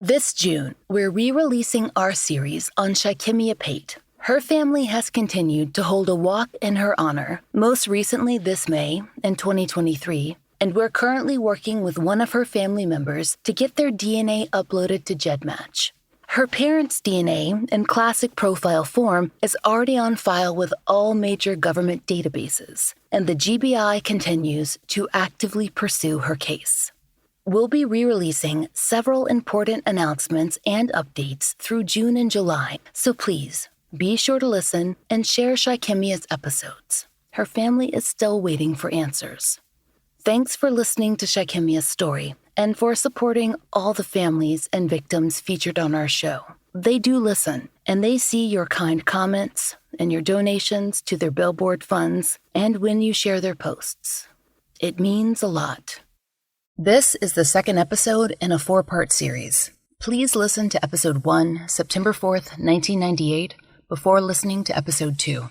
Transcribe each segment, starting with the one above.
This June, we're re-releasing our series on Shy'Kemmia Pate. Her family has continued to hold a walk in her honor, most recently this May in 2023, and we're currently working with one of her family members to get their DNA uploaded to GEDmatch. Her parents' DNA in classic profile form is already on file with all major government databases, and the GBI continues to actively pursue her case. We'll be re-releasing several important announcements and updates through June and July, so please be sure to listen and share Shy'Kemmia's episodes. Her family is still waiting for answers. Thanks for listening to Shy'Kemmia's story and for supporting all the families and victims featured on our show. They do listen, and they see your kind comments and your donations to their billboard funds and when you share their posts. It means a lot. This is the second episode in a 4-part series. Please listen to episode 1, September 4th, 1998, before listening to episode 2.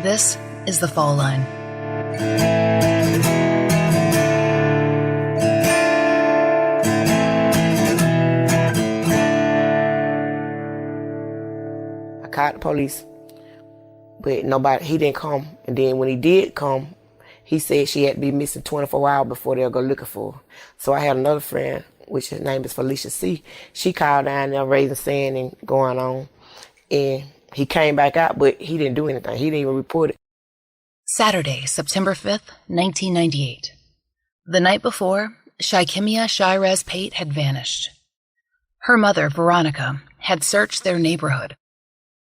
This is the Fall Line. Called the police, but he didn't come. And then when he did come, he said she had to be missing 24 hours before they'll go looking for her. So I had another friend, which his name is Felicia C. She called down there raising sand and going on. And he came back out, but he didn't do anything. He didn't even report it. Saturday, September 5th, 1998. The night before, Shy'Kemmia Pate had vanished. Her mother, Veronica, had searched their neighborhood.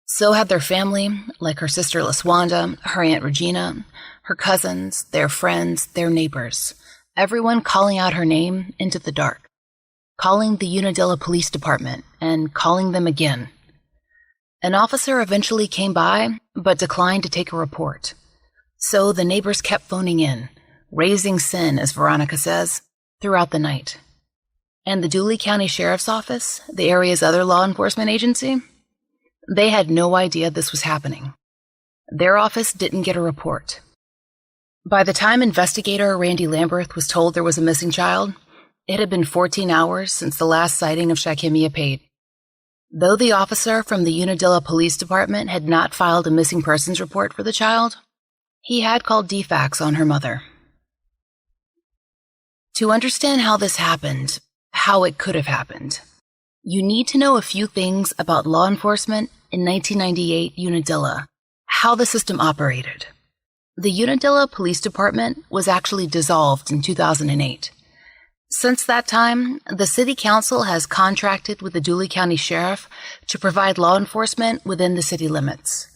So had their family, like her sister LaSwanda, her Aunt Regina, her cousins, their friends, their neighbors, everyone calling out her name into the dark, calling the Unadilla Police Department and calling them again. An officer eventually came by, but declined to take a report. So the neighbors kept phoning in, raising sin, as Veronica says, throughout the night. And the Dooley County Sheriff's Office, the area's other law enforcement agency, they had no idea this was happening. Their office didn't get a report. By the time investigator Randy Lamberth was told there was a missing child, it had been 14 hours since the last sighting of Shy'Kemmia Pate. Though the officer from the Unadilla Police Department had not filed a missing persons report for the child, he had called DFACS on her mother. To understand how this happened, how it could have happened, you need to know a few things about law enforcement in 1998 Unadilla, how the system operated. The Unadilla Police Department was actually dissolved in 2008. Since that time, the City Council has contracted with the Dooley County Sheriff to provide law enforcement within the city limits.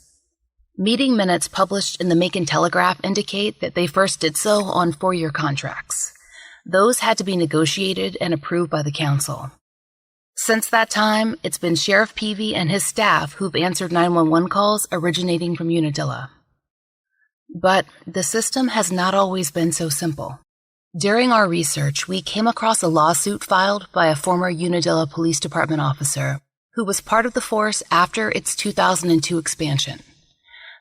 Meeting minutes published in the Macon Telegraph indicate that they first did so on 4-year contracts. Those had to be negotiated and approved by the council. Since that time, it's been Sheriff Peavy and his staff who've answered 911 calls originating from Unadilla. But the system has not always been so simple. During our research, we came across a lawsuit filed by a former Unadilla Police Department officer who was part of the force after its 2002 expansion.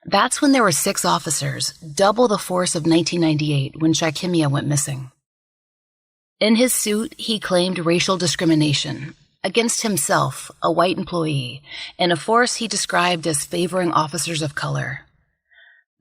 That's when there were 6 officers, double the force of 1998 when Shy'Kemmia went missing. In his suit, he claimed racial discrimination against himself, a white employee, and a force he described as favoring officers of color.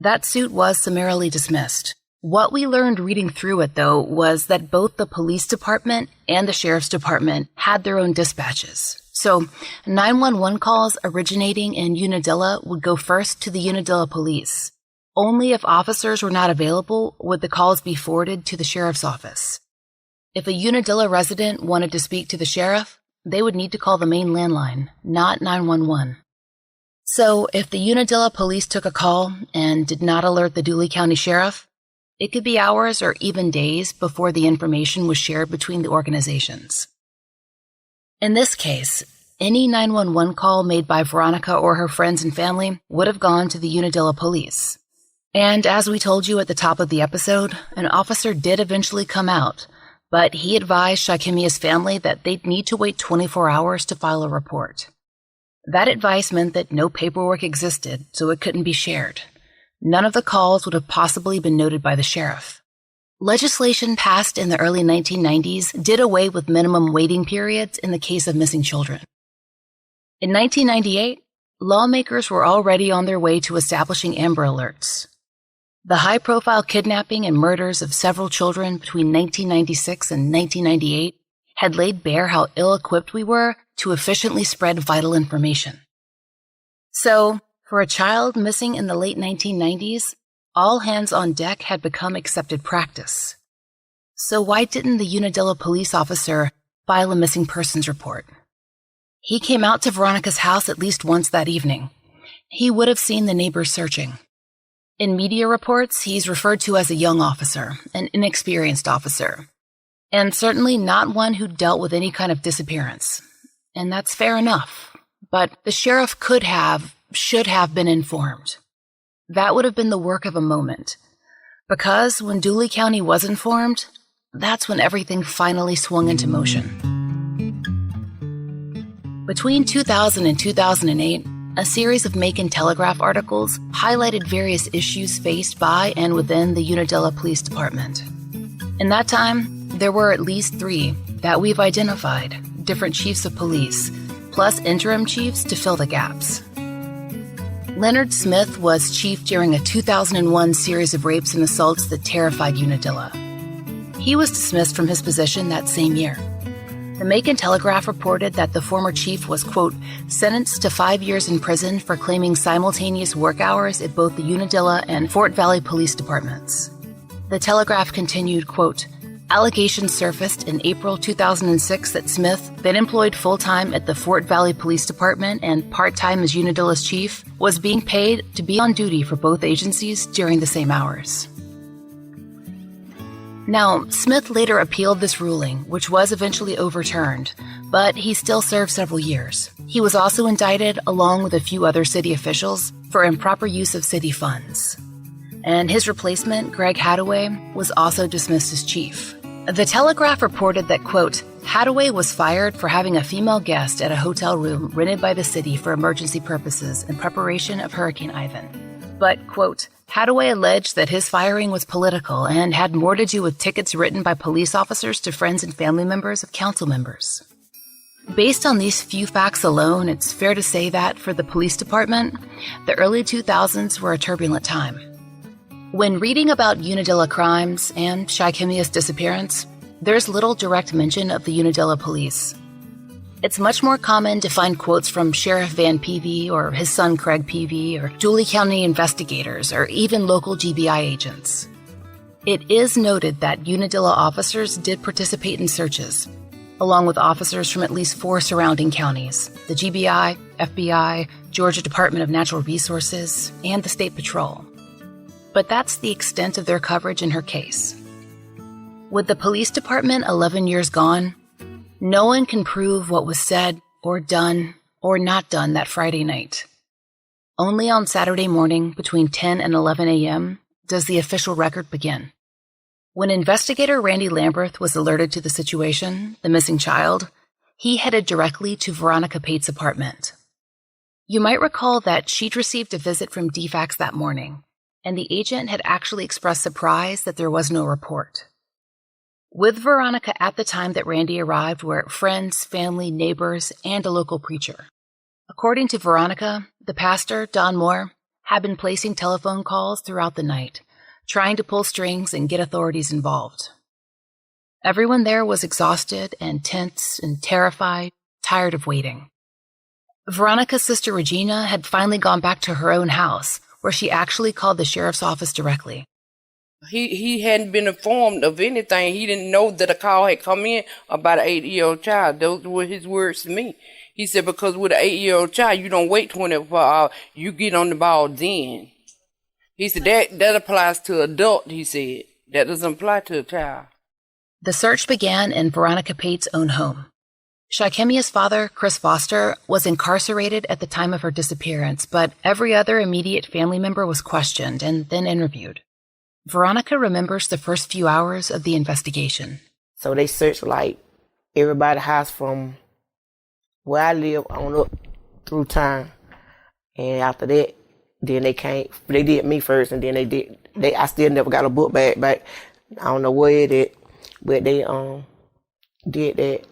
That suit was summarily dismissed. What we learned reading through it, though, was that both the police department and the sheriff's department had their own dispatches. So 911 calls originating in Unadilla would go first to the Unadilla police. Only if officers were not available would the calls be forwarded to the sheriff's office. If a Unadilla resident wanted to speak to the sheriff, they would need to call the main landline, not 911. So if the Unadilla police took a call and did not alert the Dooley County Sheriff, it could be hours or even days before the information was shared between the organizations. In this case, any 911 call made by Veronica or her friends and family would have gone to the Unadilla police. And as we told you at the top of the episode, an officer did eventually come out, but he advised Shy'Kemmia's family that they'd need to wait 24 hours to file a report. That advice meant that no paperwork existed, so it couldn't be shared. None of the calls would have possibly been noted by the sheriff. Legislation passed in the early 1990s did away with minimum waiting periods in the case of missing children. In 1998, lawmakers were already on their way to establishing Amber Alerts. The high-profile kidnapping and murders of several children between 1996 and 1998 had laid bare how ill-equipped we were to efficiently spread vital information. So, for a child missing in the late 1990s, all hands on deck had become accepted practice. So why didn't the Unadilla police officer file a missing persons report? He came out to Veronica's house at least once that evening. He would have seen the neighbors searching. In media reports, he's referred to as a young officer, an inexperienced officer, and certainly not one who dealt with any kind of disappearance. And that's fair enough. But the sheriff should have been informed. That would have been the work of a moment. Because when Dooley County was informed, that's when everything finally swung into motion. Between 2000 and 2008, a series of Macon Telegraph articles highlighted various issues faced by and within the Unadilla Police Department. In that time, there were at least 3 that we've identified, different chiefs of police, plus interim chiefs to fill the gaps. Leonard Smith was chief during a 2001 series of rapes and assaults that terrified Unadilla. He was dismissed from his position that same year. The Macon Telegraph reported that the former chief was, quote, sentenced to 5 years in prison for claiming simultaneous work hours at both the Unadilla and Fort Valley police departments. The Telegraph continued, quote, allegations surfaced in April 2006 that Smith, then employed full-time at the Fort Valley Police Department and part-time as Unadilla's chief, was being paid to be on duty for both agencies during the same hours. Now, Smith later appealed this ruling, which was eventually overturned, but he still served several years. He was also indicted, along with a few other city officials, for improper use of city funds. And his replacement, Greg Hadaway, was also dismissed as chief. The Telegraph reported that, quote, Hadaway was fired for having a female guest at a hotel room rented by the city for emergency purposes in preparation of Hurricane Ivan. But, quote, Hadaway alleged that his firing was political and had more to do with tickets written by police officers to friends and family members of council members. Based on these few facts alone, it's fair to say that, for the police department, the early 2000s were a turbulent time. When reading about Unadilla crimes and Shy'Kemmia's disappearance, there's little direct mention of the Unadilla police. It's much more common to find quotes from Sheriff Van Peavy or his son Craig Peavy or Dooley County investigators or even local GBI agents. It is noted that Unadilla officers did participate in searches, along with officers from at least 4 surrounding counties, the GBI, FBI, Georgia Department of Natural Resources, and the State Patrol. But that's the extent of their coverage in her case. With the police department 11 years gone, no one can prove what was said or done or not done that Friday night. Only on Saturday morning between 10 and 11 a.m. does the official record begin. When investigator Randy Lamberth was alerted to the situation, the missing child, he headed directly to Veronica Pate's apartment. You might recall that she'd received a visit from DFAX that morning, and the agent had actually expressed surprise that there was no report. With Veronica at the time that Randy arrived were friends, family, neighbors, and a local preacher. According to Veronica, the pastor, Don Moore, had been placing telephone calls throughout the night, trying to pull strings and get authorities involved. Everyone there was exhausted and tense and terrified, tired of waiting. Veronica's sister Regina had finally gone back to her own house, where she actually called the sheriff's office directly. He hadn't been informed of anything. He didn't know that a call had come in about an 8-year-old child. Those were his words to me. He said, because with an 8-year-old child, you don't wait 24 hours. You get on the ball then. He said, that applies to adult, he said. That doesn't apply to a child. The search began in Veronica Pate's own home. Shy'Kemmia's father, Chris Foster, was incarcerated at the time of her disappearance, but every other immediate family member was questioned and then interviewed. Veronica remembers the first few hours of the investigation. So they searched like everybody's house from where I live on up through time. And after that, then they did me first, and then I still never got a book bag back. I don't know where it is, but they did that.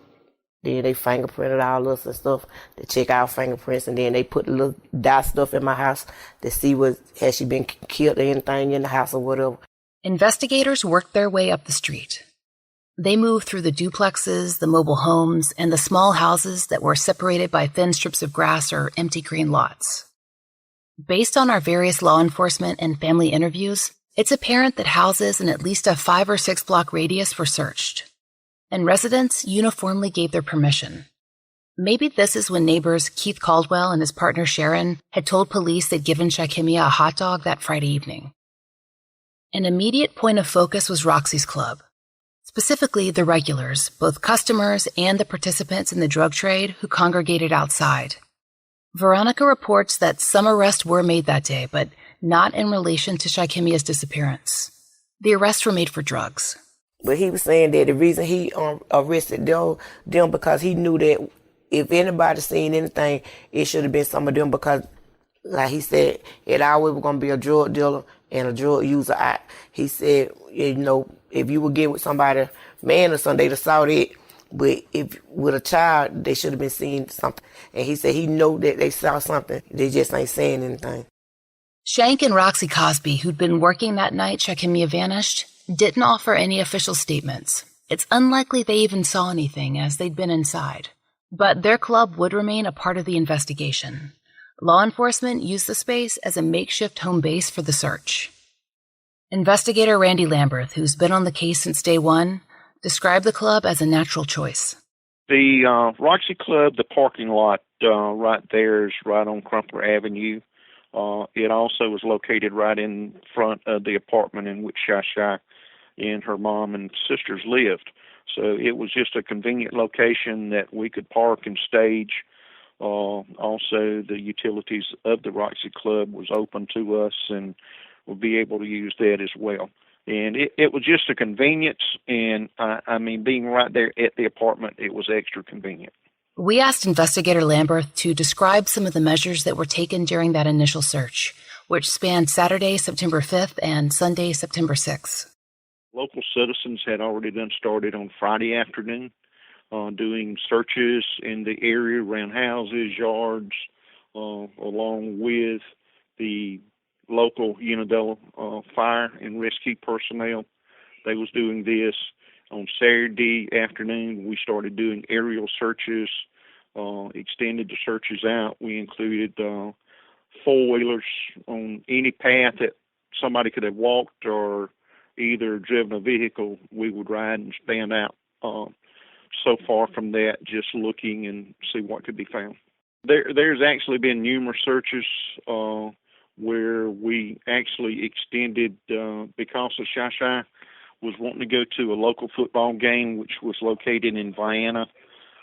Then they fingerprinted all us and stuff to check our fingerprints, and then they put the little dye stuff in my house to see has she been killed or anything in the house or whatever. Investigators worked their way up the street. They moved through the duplexes, the mobile homes, and the small houses that were separated by thin strips of grass or empty green lots. Based on our various law enforcement and family interviews, it's apparent that houses in at least a 5 or 6 block radius were searched, and residents uniformly gave their permission. Maybe this is when neighbors Keith Caldwell and his partner Sharon had told police they'd given Shy'Kemmia a hot dog that Friday evening. An immediate point of focus was Roxy's club, specifically the regulars, both customers and the participants in the drug trade who congregated outside. Veronica reports that some arrests were made that day, but not in relation to Shy'Kemmia's disappearance. The arrests were made for drugs. But he was saying that the reason he arrested them because he knew that if anybody seen anything, it should have been some of them because, like he said, it always was going to be a drug dealer and a drug user out. He said, if you would get with somebody, man or something, they'd have saw that. But if with a child, they should have been seeing something. And he said he know that they saw something. They just ain't saying anything. Shank and Roxy Cosby, who'd been working that night Shy'Kemmia vanished, didn't offer any official statements. It's unlikely they even saw anything as they'd been inside. But their club would remain a part of the investigation. Law enforcement used the space as a makeshift home base for the search. Investigator Randy Lamberth, who's been on the case since day one, described the club as a natural choice. The Roxy Club, the parking lot right there is right on Crumpler Avenue. It also is located right in front of the apartment in which Shy and her mom and sisters lived. So it was just a convenient location that we could park and stage. Also, the utilities of the Roxy Club was open to us, and we'll be able to use that as well. And it was just a convenience, and being right there at the apartment, it was extra convenient. We asked Investigator Lamberth to describe some of the measures that were taken during that initial search, which spanned Saturday, September 5th and Sunday, September 6th. Local citizens had already started on Friday afternoon doing searches in the area around houses, yards, along with the local Unadilla fire and rescue personnel. They was doing this. On Saturday afternoon, we started doing aerial searches, extended the searches out. We included four-wheelers on any path that somebody could have walked or either driven a vehicle. We would ride and span out. So far from that, just looking and see what could be found. There's actually been numerous searches where we actually extended because of Shy was wanting to go to a local football game, which was located in Vienna,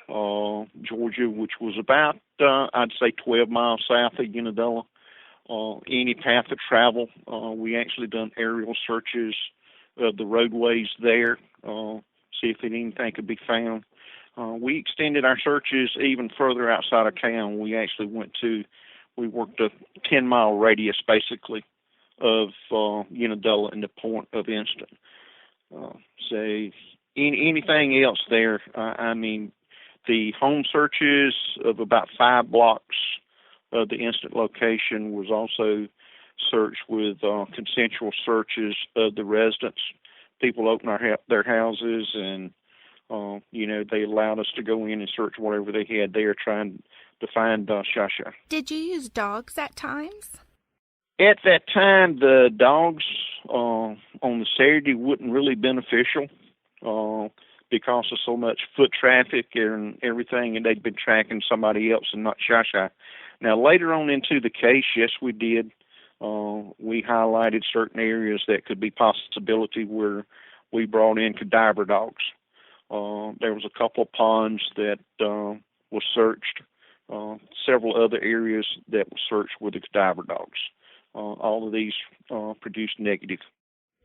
Georgia, which was about, I'd say, 12 miles south of Unadilla. Any path of travel, we actually done aerial searches of the roadways there, see if anything could be found. We extended our searches even further outside of town. We actually we worked a 10-mile radius, basically, of Unadilla and the point of incident. Say anything else there. The home searches of about 5 blocks of the incident location was also searched with consensual searches of the residents. People opened their houses and, they allowed us to go in and search whatever they had there trying to find Shy. Did you use dogs at times? At that time, the dogs on the Saturday wouldn't really beneficial because of so much foot traffic and everything, and they'd been tracking somebody else and not Shy. Now, later on into the case, yes, we did. We highlighted certain areas that could be possibility where we brought in cadaver dogs. There was a couple of ponds that was searched, several other areas that were searched with the cadaver dogs. All of these produced negative.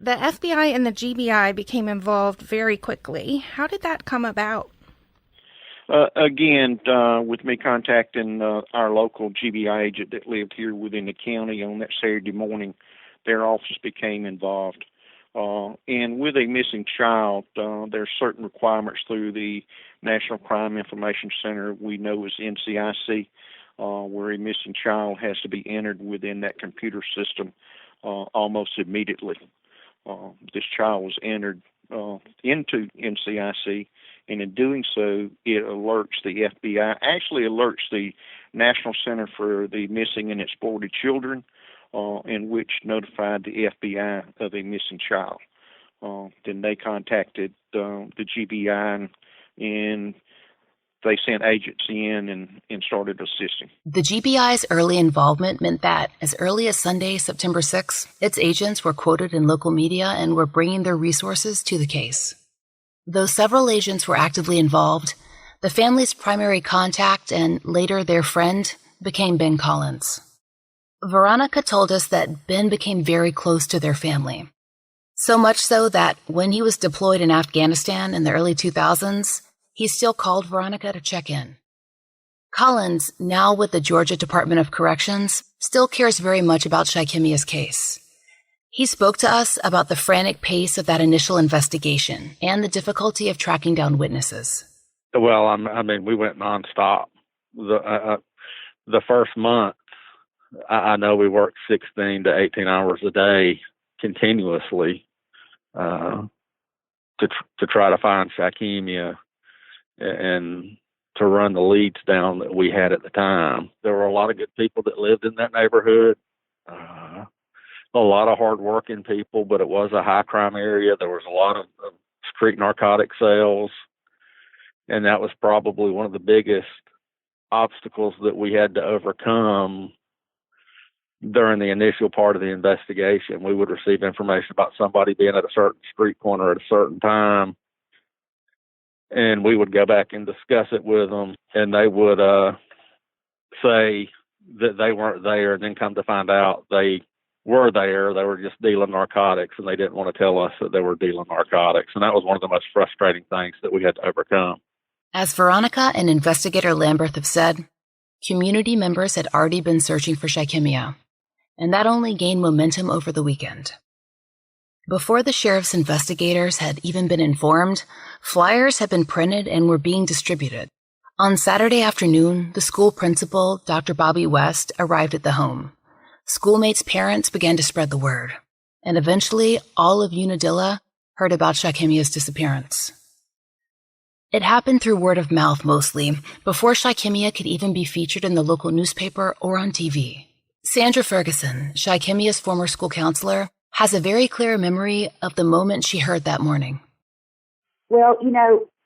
The FBI and the GBI became involved very quickly. How did that come about? Again, with me contacting our local GBI agent that lived here within the county on that Saturday morning, their office became involved. And with a missing child, there are certain requirements through the National Crime Information Center, we know as NCIC, where a missing child has to be entered within that computer system almost immediately. This child was entered into NCIC, and in doing so, it alerts the FBI, actually alerts the National Center for the Missing and Exploited Children, in which notified the FBI of a missing child. Then they contacted the GBI, and they sent agents in and started assisting. The GBI's early involvement meant that, as early as Sunday, September 6th, its agents were quoted in local media and were bringing their resources to the case. Though several agents were actively involved, the family's primary contact and later their friend became Ben Collins. Veronica told us that Ben became very close to their family. So much so that when he was deployed in Afghanistan in the early 2000s, he still called Veronica to check in. Collins, now with the Georgia Department of Corrections, still cares very much about Shy'Kemmia's case. He spoke to us about the frantic pace of that initial investigation and the difficulty of tracking down witnesses. Well, I mean, we went nonstop. The first month, I know we worked 16 to 18 hours a day continuously to try to find Shy'Kemmia and to run the leads down that we had at the time. There were a lot of good people that lived in that neighborhood. A lot of hardworking people, but it was a high crime area. There was a lot of street narcotic sales, and that was probably one of the biggest obstacles that we had to overcome during the initial part of the investigation. We would receive information about somebody being at a certain street corner at a certain time, and we would go back and discuss it with them, and they would say that they weren't there, and then come to find out they were there. They were just dealing narcotics, and they didn't want to tell us that they were dealing narcotics. And that was one of the most frustrating things that we had to overcome. As Veronica and investigator Lamberth have said, community members had already been searching for Shy'Kemmia, and that only gained momentum over the weekend. Before the sheriff's investigators had even been informed, flyers had been printed and were being distributed. On Saturday afternoon, the school principal, Dr. Bobby West, arrived at the home. Schoolmates' parents began to spread the word, and eventually all of Unadilla heard about Shy'Kemmia's disappearance. It happened through word of mouth mostly, before Shy'Kemmia could even be featured in the local newspaper or on TV. Sandra Ferguson, Shy'Kemmia's former school counselor, has a very clear memory of the moment she heard that morning. Well,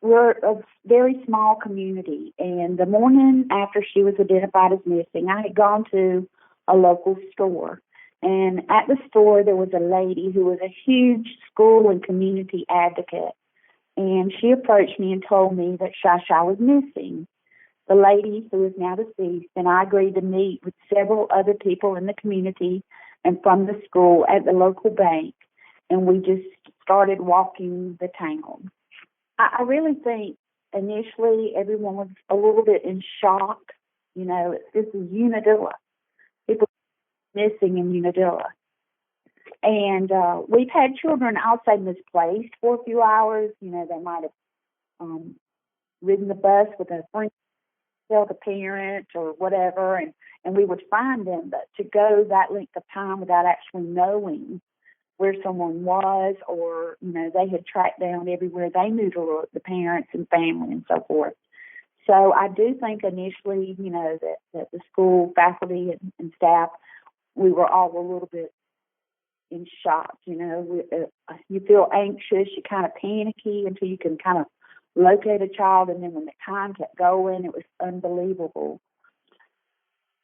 we're a very small community, and the morning after she was identified as missing, I had gone to a local store. And at the store, there was a lady who was a huge school and community advocate. And she approached me and told me that Shy was missing. The lady, who is now deceased, and I agreed to meet with several other people in the community and from the school at the local bank. And we just started walking the town. I really think initially everyone was a little bit in shock. This is Unadilla. People missing in Unadilla. And we've had children, I'll say, misplaced for a few hours. They might have ridden the bus with a friend, the parent or whatever, and we would find them. But to go that length of time without actually knowing where someone was, or, they had tracked down everywhere they knew to look, the parents and family and so forth. So I do think initially, that the school faculty and staff, we were all a little bit in shock. You feel anxious, you kind of panicky until you can kind of locate a child, and then when the time kept going, it was unbelievable.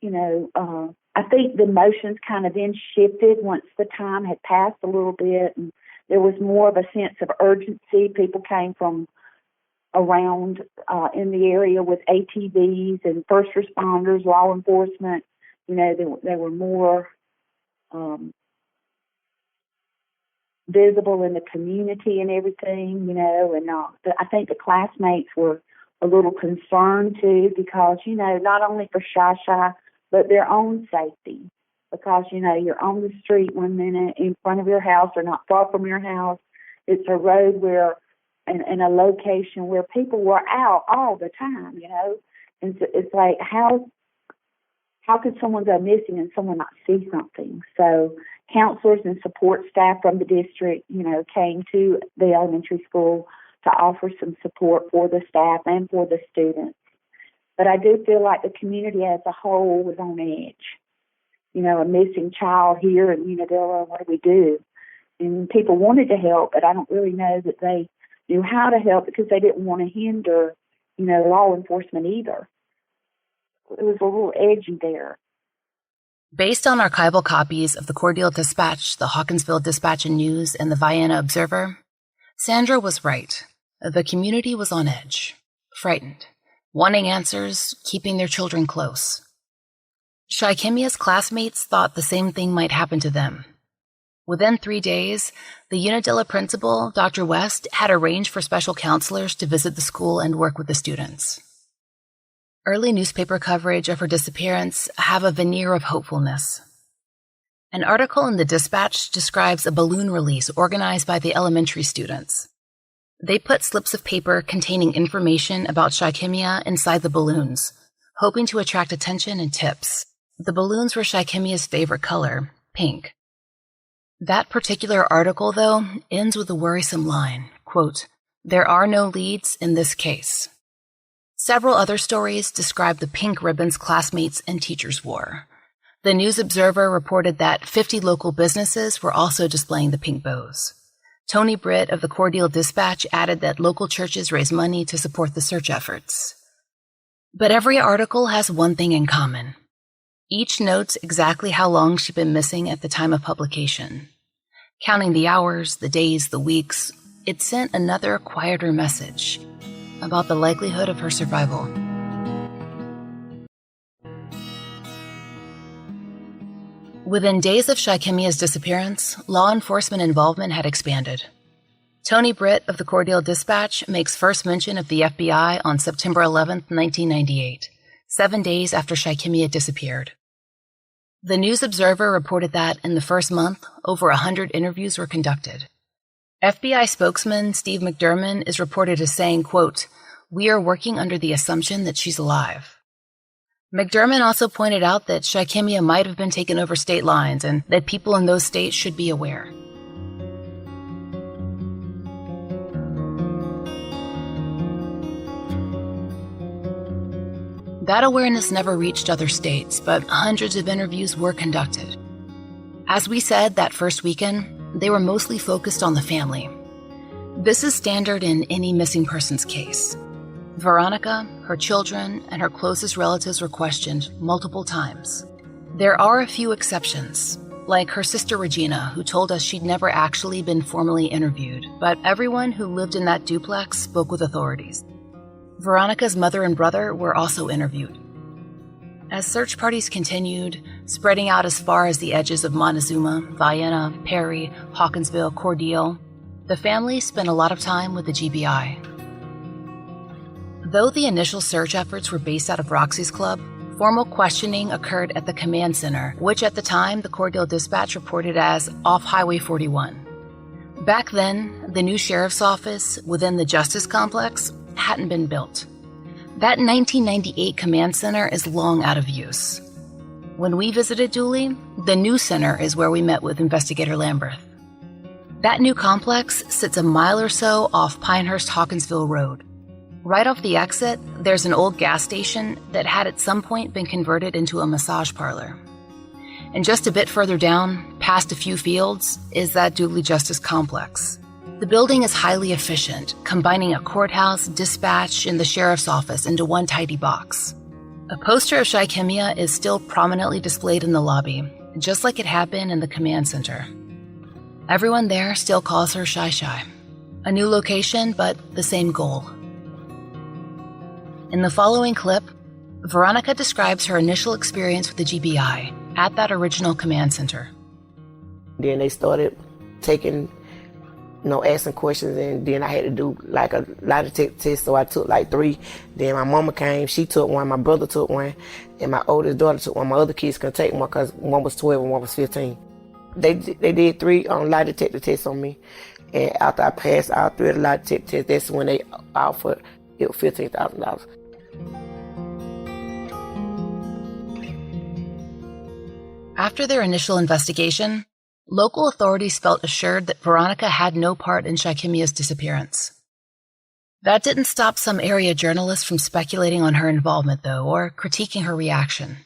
I think the emotions kind of then shifted once the time had passed a little bit, and there was more of a sense of urgency. People came from around in the area with ATVs and first responders, law enforcement. They were more visible in the community and everything, and I think the classmates were a little concerned too, because, not only for Shy, but their own safety. Because, you're on the street one minute in front of your house or not far from your house. It's a road where, in a location where people were out all the time, And so it's like, how could someone go missing and someone not see something? So counselors and support staff from the district, came to the elementary school to offer some support for the staff and for the students. But I do feel like the community as a whole was on edge. A missing child here in Unadilla, what do we do? And people wanted to help, but I don't really know that they knew how to help because they didn't want to hinder, law enforcement either. It was a little edgy there. Based on archival copies of the Cordele Dispatch, the Hawkinsville Dispatch and News, and the Vienna Observer, Sandra was right. The community was on edge, frightened, wanting answers, keeping their children close. Shy'Kemmia's classmates thought the same thing might happen to them. Within 3 days, the Unadilla principal, Dr. West, had arranged for special counselors to visit the school and work with the students. Early newspaper coverage of her disappearance have a veneer of hopefulness. An article in the Dispatch describes a balloon release organized by the elementary students. They put slips of paper containing information about Shy'Kemmia inside the balloons, hoping to attract attention and tips. The balloons were Shy'Kemmia's favorite color, pink. That particular article, though, ends with a worrisome line, quote, "There are no leads in this case." Several other stories describe the pink ribbons classmates and teachers wore. The News Observer reported that 50 local businesses were also displaying the pink bows. Tony Britt of the Cordele Dispatch added that local churches raise money to support the search efforts. But every article has one thing in common. Each notes exactly how long she'd been missing at the time of publication. Counting the hours, the days, the weeks, it sent another, quieter message about the likelihood of her survival. Within days of Shy'Kemmia's disappearance, law enforcement involvement had expanded. Tony Britt of the Cordele Dispatch makes first mention of the FBI on September 11, 1998, 7 days after Shy'Kemmia disappeared. The News Observer reported that in the first month, over 100 interviews were conducted. FBI spokesman Steve McDermott is reported as saying, quote, "We are working under the assumption that she's alive." McDermott also pointed out that Shy'Kemmia might have been taken over state lines and that people in those states should be aware. That awareness never reached other states, but hundreds of interviews were conducted. As we said that first weekend, they were mostly focused on the family. This is standard in any missing persons case. Veronica, her children, and her closest relatives were questioned multiple times. There are a few exceptions, like her sister Regina, who told us she'd never actually been formally interviewed, but everyone who lived in that duplex spoke with authorities. Veronica's mother and brother were also interviewed. As search parties continued, spreading out as far as the edges of Montezuma, Vienna, Perry, Hawkinsville, Cordele, the family spent a lot of time with the GBI. Though the initial search efforts were based out of Roxy's Club, formal questioning occurred at the command center, which at the time the Cordele Dispatch reported as off Highway 41. Back then, the new sheriff's office within the Justice Complex hadn't been built. That 1998 command center is long out of use. When we visited Dooley, the new center is where we met with Investigator Lamberth. That new complex sits a mile or so off Pinehurst-Hawkinsville Road. Right off the exit, there's an old gas station that had at some point been converted into a massage parlor. And just a bit further down, past a few fields, is that Dooley Justice Complex. The building is highly efficient, combining a courthouse, dispatch, and the sheriff's office into one tidy box. A poster of Shy'Kemmia is still prominently displayed in the lobby, just like it had been in the command center. Everyone there still calls her Shy. A new location, but the same goal. In the following clip, Veronica describes her initial experience with the GBI at that original command center. Then they started taking asking questions, and then I had to do like a lie detector test, so I took like 3. Then my mama came, she took one, my brother took one, and my oldest daughter took one. My other kids couldn't take one because one was 12 and one was 15. They did 3 lie detector tests on me, and after I passed all 3 of the lie detector tests, that's when they offered it $15,000. After their initial investigation, local authorities felt assured that Veronica had no part in Shy'Kemmia's disappearance. That didn't stop some area journalists from speculating on her involvement, though, or critiquing her reaction.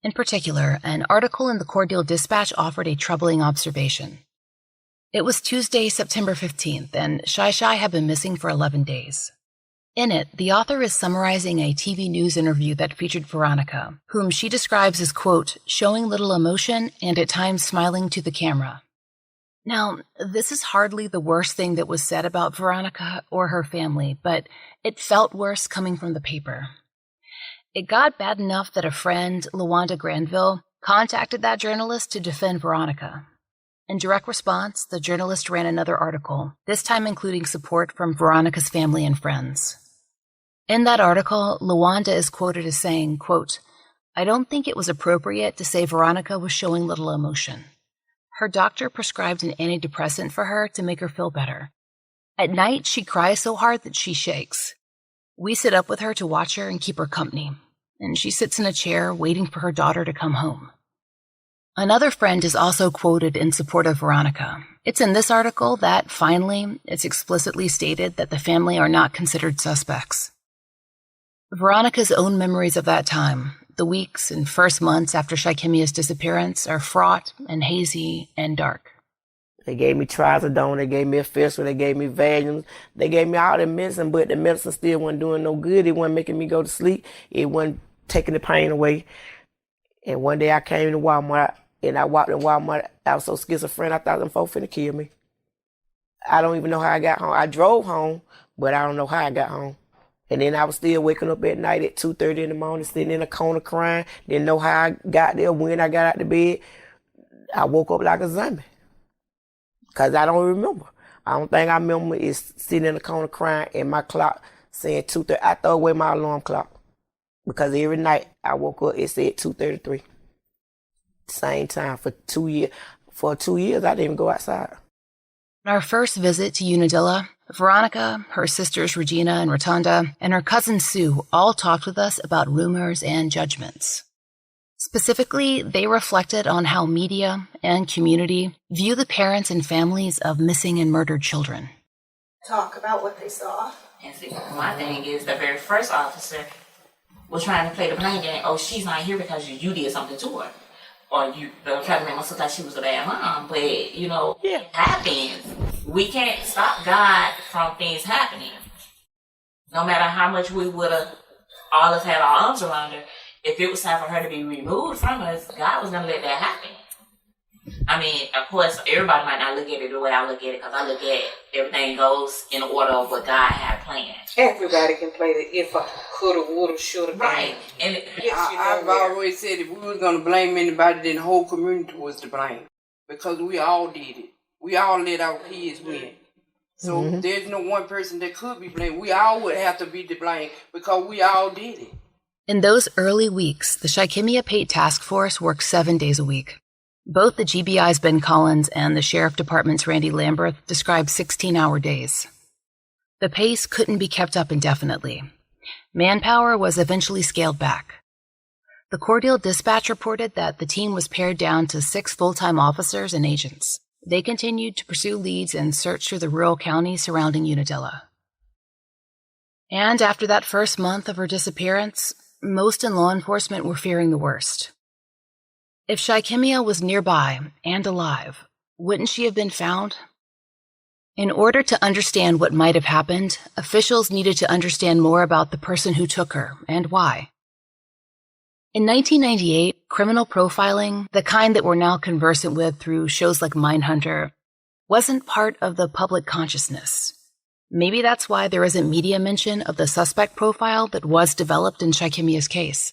In particular, an article in the Cordele Dispatch offered a troubling observation. It was Tuesday, September 15th, and Shy had been missing for 11 days. In it, the author is summarizing a TV news interview that featured Veronica, whom she describes as, quote, showing little emotion and at times smiling to the camera. Now, this is hardly the worst thing that was said about Veronica or her family, but it felt worse coming from the paper. It got bad enough that a friend, LaWanda Granville, contacted that journalist to defend Veronica. In direct response, the journalist ran another article, this time including support from Veronica's family and friends. In that article, LaWanda is quoted as saying, quote, I don't think it was appropriate to say Veronica was showing little emotion. Her doctor prescribed an antidepressant for her to make her feel better. At night, she cries so hard that she shakes. We sit up with her to watch her and keep her company, and she sits in a chair waiting for her daughter to come home. Another friend is also quoted in support of Veronica. It's in this article that, finally, it's explicitly stated that the family are not considered suspects. Veronica's own memories of that time, the weeks and first months after Shy'Kemmia's disappearance, are fraught and hazy and dark. They gave me trazodone, they gave me Effexor, they gave me Valium, they gave me all the medicine, but the medicine still wasn't doing no good. It wasn't making me go to sleep. It wasn't taking the pain away. And one day I came to Walmart, and I walked in Walmart. I was so schizophrenic, I thought them folks finna kill me. I don't even know how I got home. I drove home, but I don't know how I got home. And then I was still waking up at night at 2:30 in the morning, sitting in a corner crying. Didn't know how I got there, when I got out of bed. I woke up like a zombie. Because I don't remember. I don't think I remember is sitting in the corner crying and my clock saying 2:30. I throw away my alarm clock. Because every night I woke up, it said 2:33. Same time for 2 years. For 2 years, I didn't even go outside. On our first visit to Unadilla, Veronica, her sisters Regina and Rotunda, and her cousin Sue all talked with us about rumors and judgments. Specifically, they reflected on how media and community view the parents and families of missing and murdered children. Talk about what they saw. And see, my thing is the very first officer was trying to play the blame game. Oh, she's not here because you did something to her. Or you try to make us look like she was a bad mom. But, it happens. We can't stop God from things happening. No matter how much we would have all of us had our arms around her, if it was time for her to be removed from us, God was going to let that happen. I mean, of course, everybody might not look at it the way I look at it, because I look at everything goes in order of what God had planned. Everybody can play the if I coulda, woulda, shoulda game. Right. And I've always said if we were going to blame anybody, then the whole community was to blame. Because we all did it. We all let our kids win. So there's no one person that could be blamed. We all would have to be to blame because we all did it. In those early weeks, the Shy'Kemmia Pate Task Force worked 7 days a week. Both the GBI's Ben Collins and the Sheriff Department's Randy Lamberth described 16-hour days. The pace couldn't be kept up indefinitely. Manpower was eventually scaled back. The Cordele Dispatch reported that the team was pared down to 6 full-time officers and agents. They continued to pursue leads and search through the rural counties surrounding Unadilla. And after that first month of her disappearance, most in law enforcement were fearing the worst. If Shy'Kemmia was nearby and alive, wouldn't she have been found? In order to understand what might have happened, officials needed to understand more about the person who took her and why. In 1998, criminal profiling, the kind that we're now conversant with through shows like Mindhunter, wasn't part of the public consciousness. Maybe that's why there isn't media mention of the suspect profile that was developed in Shy'Kemmia's case.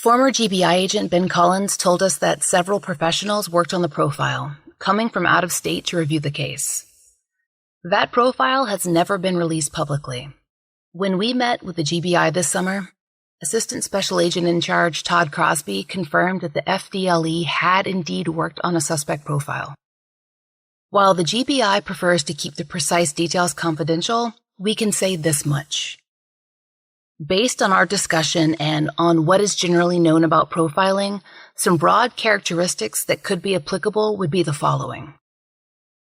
Former GBI agent Ben Collins told us that several professionals worked on the profile, coming from out of state to review the case. That profile has never been released publicly. When we met with the GBI this summer, Assistant Special Agent in Charge Todd Crosby confirmed that the FDLE had indeed worked on a suspect profile. While the GBI prefers to keep the precise details confidential, we can say this much. Based on our discussion and on what is generally known about profiling, some broad characteristics that could be applicable would be the following.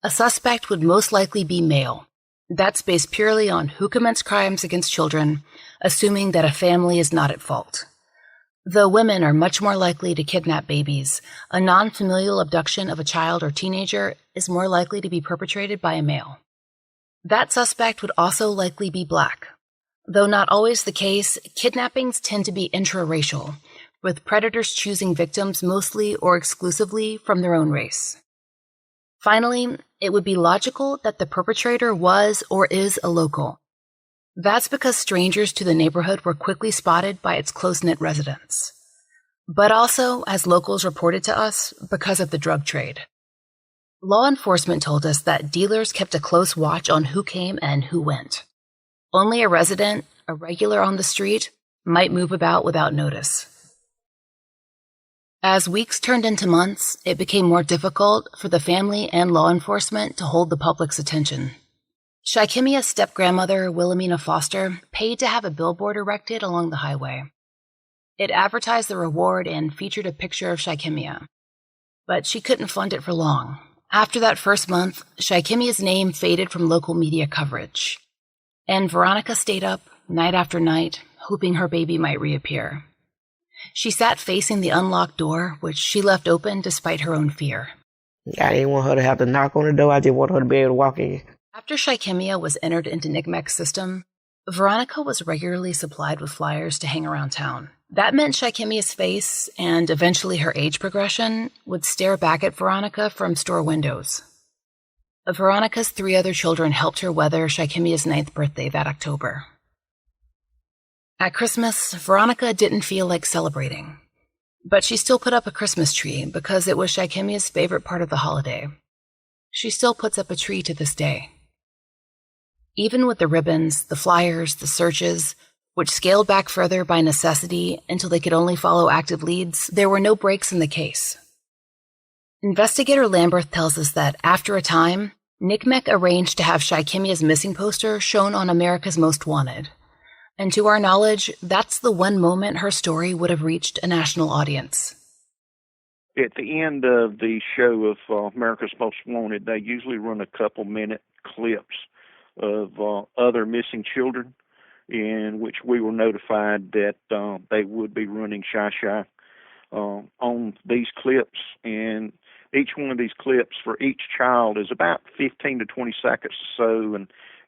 A suspect would most likely be male. That's based purely on who commits crimes against children, assuming that a family is not at fault. Though women are much more likely to kidnap babies, a non-familial abduction of a child or teenager is more likely to be perpetrated by a male. That suspect would also likely be black. Though not always the case, kidnappings tend to be intraracial, with predators choosing victims mostly or exclusively from their own race. Finally, it would be logical that the perpetrator was or is a local. That's because strangers to the neighborhood were quickly spotted by its close-knit residents. But also, as locals reported to us, because of the drug trade. Law enforcement told us that dealers kept a close watch on who came and who went. Only a resident, a regular on the street, might move about without notice. As weeks turned into months, it became more difficult for the family and law enforcement to hold the public's attention. Shy'Kemmia's step-grandmother, Wilhelmina Foster, paid to have a billboard erected along the highway. It advertised the reward and featured a picture of Shy'Kemmia. But she couldn't fund it for long. After that first month, Shy'Kemmia's name faded from local media coverage. And Veronica stayed up, night after night, hoping her baby might reappear. She sat facing the unlocked door, which she left open despite her own fear. I didn't want her to have to knock on the door. I just wanted her to be able to walk in. After Shy'Kemmia was entered into NCMEC's system, Veronica was regularly supplied with flyers to hang around town. That meant Shy'Kemmia's face, and eventually her age progression, would stare back at Veronica from store windows. Veronica's 3 other children helped her weather Shy'Kemmia's 9th birthday that October. At Christmas, Veronica didn't feel like celebrating. But she still put up a Christmas tree because it was Shy'Kemmia's favorite part of the holiday. She still puts up a tree to this day. Even with the ribbons, the flyers, the searches, which scaled back further by necessity until they could only follow active leads, there were no breaks in the case. Investigator Lamberth tells us that after a time, NCMEC arranged to have Shy'Kemmia's missing poster shown on America's Most Wanted. And to our knowledge, that's the one moment her story would have reached a national audience. At the end of the show of America's Most Wanted, they usually run a couple-minute clips of other missing children, in which we were notified that they would be running Shy on these clips. And each one of these clips for each child is about 15 to 20 seconds or so,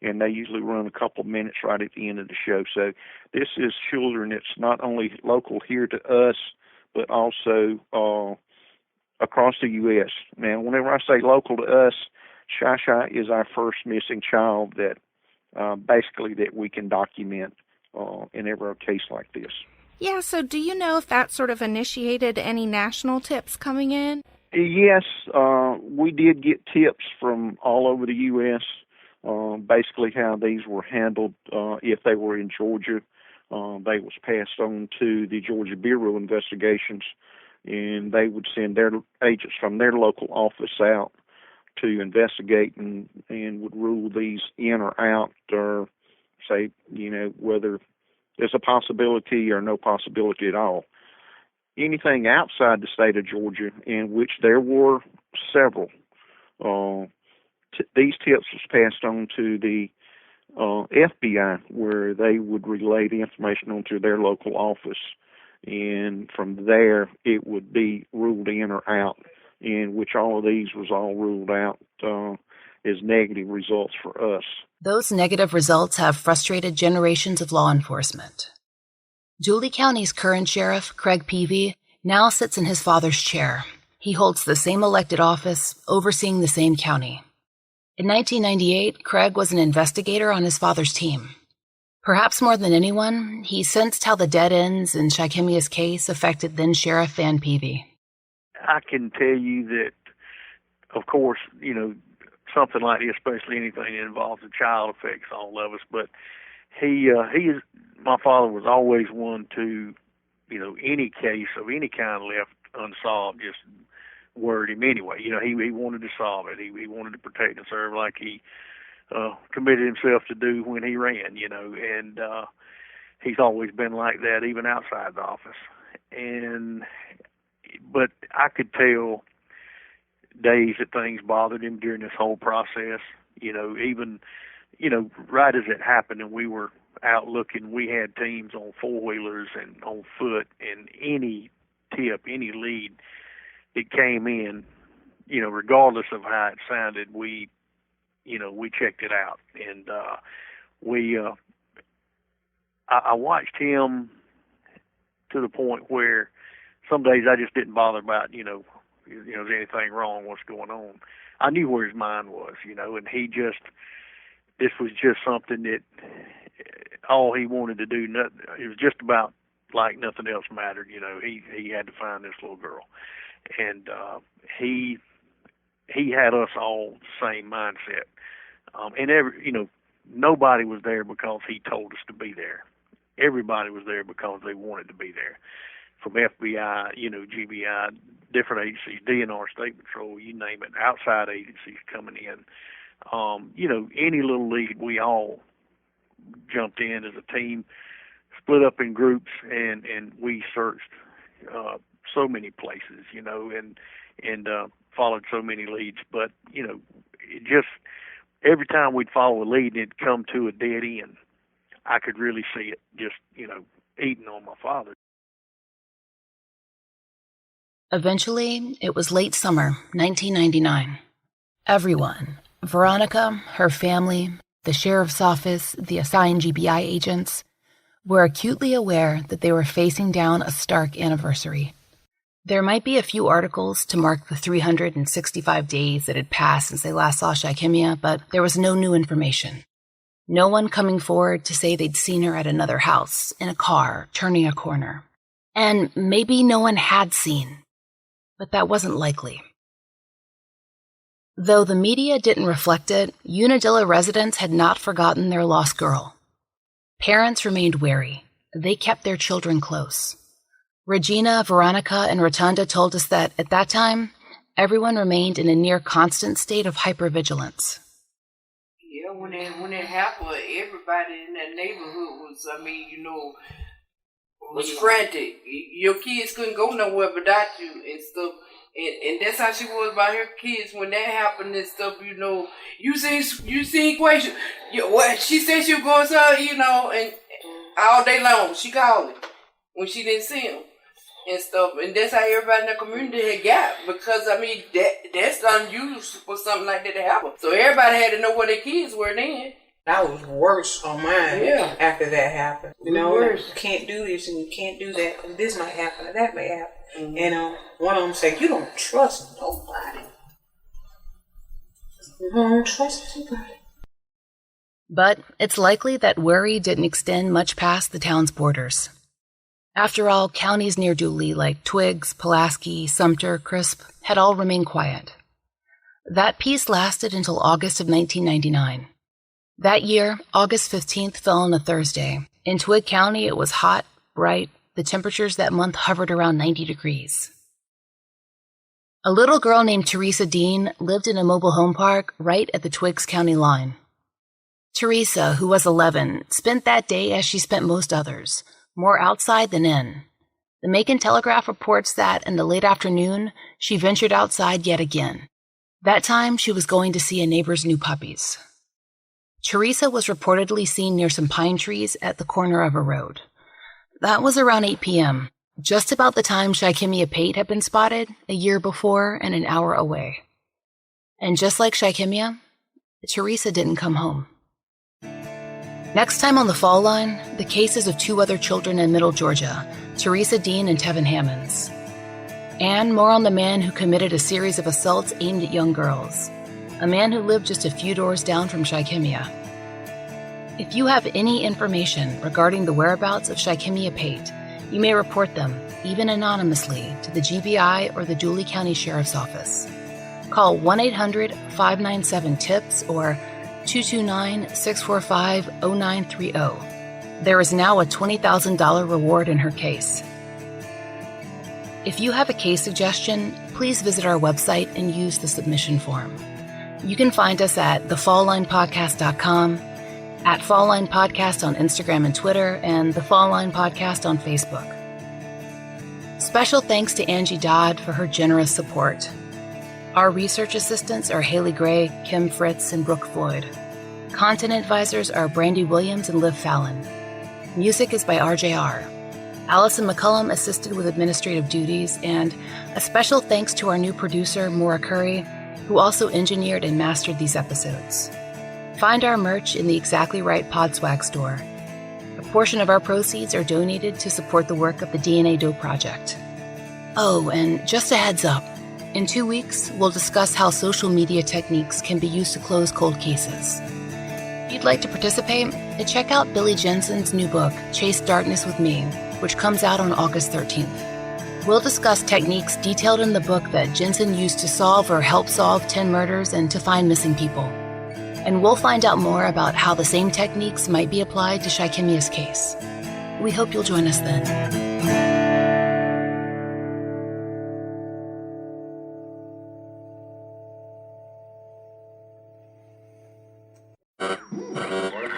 and they usually run a couple minutes right at the end of the show. So this is children that's not only local here to us, but also across the U.S. Now, whenever I say local to us, Shy is our first missing child that basically that we can document in every case like this. Yeah, so do you know if that sort of initiated any national tips coming in? Yes, we did get tips from all over the U.S., basically how these were handled. If they were in Georgia, they was passed on to the Georgia Bureau of Investigations, and they would send their agents from their local office out to investigate and would rule these in or out, or say, whether there's a possibility or no possibility at all. Anything outside the state of Georgia, in which there were several, these tips was passed on to the FBI, where they would relay the information onto their local office, and from there it would be ruled in or out, in which all of these was all ruled out as negative results for us. Those negative results have frustrated generations of law enforcement. Dooley County's current sheriff, Craig Peavy, now sits in his father's chair. He holds the same elected office, overseeing the same county. In 1998, Craig was an investigator on his father's team. Perhaps more than anyone, he sensed how the dead ends in Shy'Kemmia's case affected then-Sheriff Van Peavy. I can tell you that, of course, something like this, especially anything that involves a child, affects all of us. But my father was always one to, any case of any kind left unsolved just worried him anyway. He wanted to solve it. He wanted to protect and serve like he committed himself to do when he ran, and he's always been like that, even outside the office. But I could tell days that things bothered him during this whole process, even, right as it happened and we were out looking, we had teams on four-wheelers and on foot, and any tip, any lead that came in, regardless of how it sounded, we checked it out. And I watched him to the point where some days I just didn't bother about, is there anything wrong, what's going on. I knew where his mind was, and this was just something that all he wanted to do, it was just about like nothing else mattered. He had to find this little girl. And he had us all the same mindset. And nobody was there because he told us to be there. Everybody was there because they wanted to be there. From FBI, GBI, different agencies, DNR, State Patrol, you name it, outside agencies coming in. Any little lead, we all jumped in as a team, split up in groups, and we searched so many places, and followed so many leads. But, it just, every time we'd follow a lead, it'd come to a dead end. I could really see it just, eating on my father. Eventually, it was late summer, 1999. Everyone, Veronica, her family, the sheriff's office, the assigned GBI agents, were acutely aware that they were facing down a stark anniversary. There might be a few articles to mark the 365 days that had passed since they last saw Shy'Kemmia, but there was no new information. No one coming forward to say they'd seen her at another house, in a car, turning a corner. And maybe no one had seen, but that wasn't likely. Though the media didn't reflect it, Unadilla residents had not forgotten their lost girl. Parents remained wary. They kept their children close. Regina, Veronica, and Rotunda told us that, at that time, everyone remained in a near constant state of hypervigilance. Yeah, when it happened, everybody in that neighborhood was frantic. Your kids couldn't go nowhere without you and stuff. And that's how she was about her kids when that happened and stuff, You seen Quasia. What she said she was going to her, and all day long she called him when she didn't see him and stuff. And that's how everybody in the community had got, because that's unusual for something like that to happen. So everybody had to know where their kids were then. That was worse on mine after that happened. Like, you can't do this and you can't do that because this might happen and that may happen. Mm-hmm. And one of them said, you don't trust nobody. You don't trust nobody. But it's likely that worry didn't extend much past the town's borders. After all, counties near Dooley like Twiggs, Pulaski, Sumter, Crisp had all remained quiet. That peace lasted until August of 1999. That year, August 15th fell on a Thursday. In Twigg County, it was hot, bright. The temperatures that month hovered around 90 degrees. A little girl named Teresa Dean lived in a mobile home park right at the Twiggs County line. Teresa, who was 11, spent that day as she spent most others, more outside than in. The Macon Telegraph reports that in the late afternoon, she ventured outside yet again. That time, she was going to see a neighbor's new puppies. Teresa was reportedly seen near some pine trees at the corner of a road. That was around 8 p.m., just about the time Shy'Kemmia Pate had been spotted a year before and an hour away. And just like Shy'Kemmia, Teresa didn't come home. Next time on the Fall Line, the cases of two other children in Middle Georgia, Teresa Dean and Tevin Hammonds. And more on the man who committed a series of assaults aimed at young girls, a man who lived just a few doors down from Shy'Kemmia. If you have any information regarding the whereabouts of Shy'Kemmia Pate, you may report them, even anonymously, to the GBI or the Dooley County Sheriff's Office. Call 1-800-597-TIPS or 229-645-0930. There is now a $20,000 reward in her case. If you have a case suggestion, please visit our website and use the submission form. You can find us at thefalllinepodcast.com, at Fall Line Podcast on Instagram and Twitter, and the Fall Line Podcast on Facebook. Special thanks to Angie Dodd for her generous support. Our research assistants are Haley Gray, Kim Fritz, and Brooke Floyd. Content advisors are Brandy Williams and Liv Fallon. Music is by RJR. Allison McCullum assisted with administrative duties, and a special thanks to our new producer, Maura Curry, who also engineered and mastered these episodes. Find our merch in the Exactly Right Podswag store. A portion of our proceeds are donated to support the work of the DNA Dope Project. Oh, and just a heads up. In 2 weeks, we'll discuss how social media techniques can be used to close cold cases. If you'd like to participate, check out Billy Jensen's new book, Chase Darkness with Me, which comes out on August 13th. We'll discuss techniques detailed in the book that Jensen used to solve or help solve 10 murders and to find missing people. And we'll find out more about how the same techniques might be applied to Shy'Kemmia's case. We hope you'll join us then.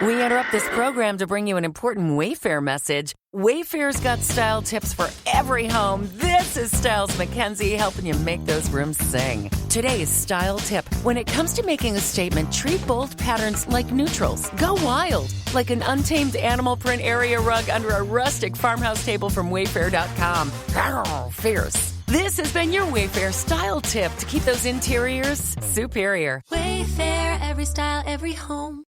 We interrupt this program to bring you an important Wayfair message. Wayfair's got style tips for every home. This is Styles McKenzie helping you make those rooms sing. Today's style tip. When it comes to making a statement, treat bold patterns like neutrals. Go wild, like an untamed animal print area rug under a rustic farmhouse table from Wayfair.com. Arr, fierce. This has been your Wayfair style tip to keep those interiors superior. Wayfair, every style, every home.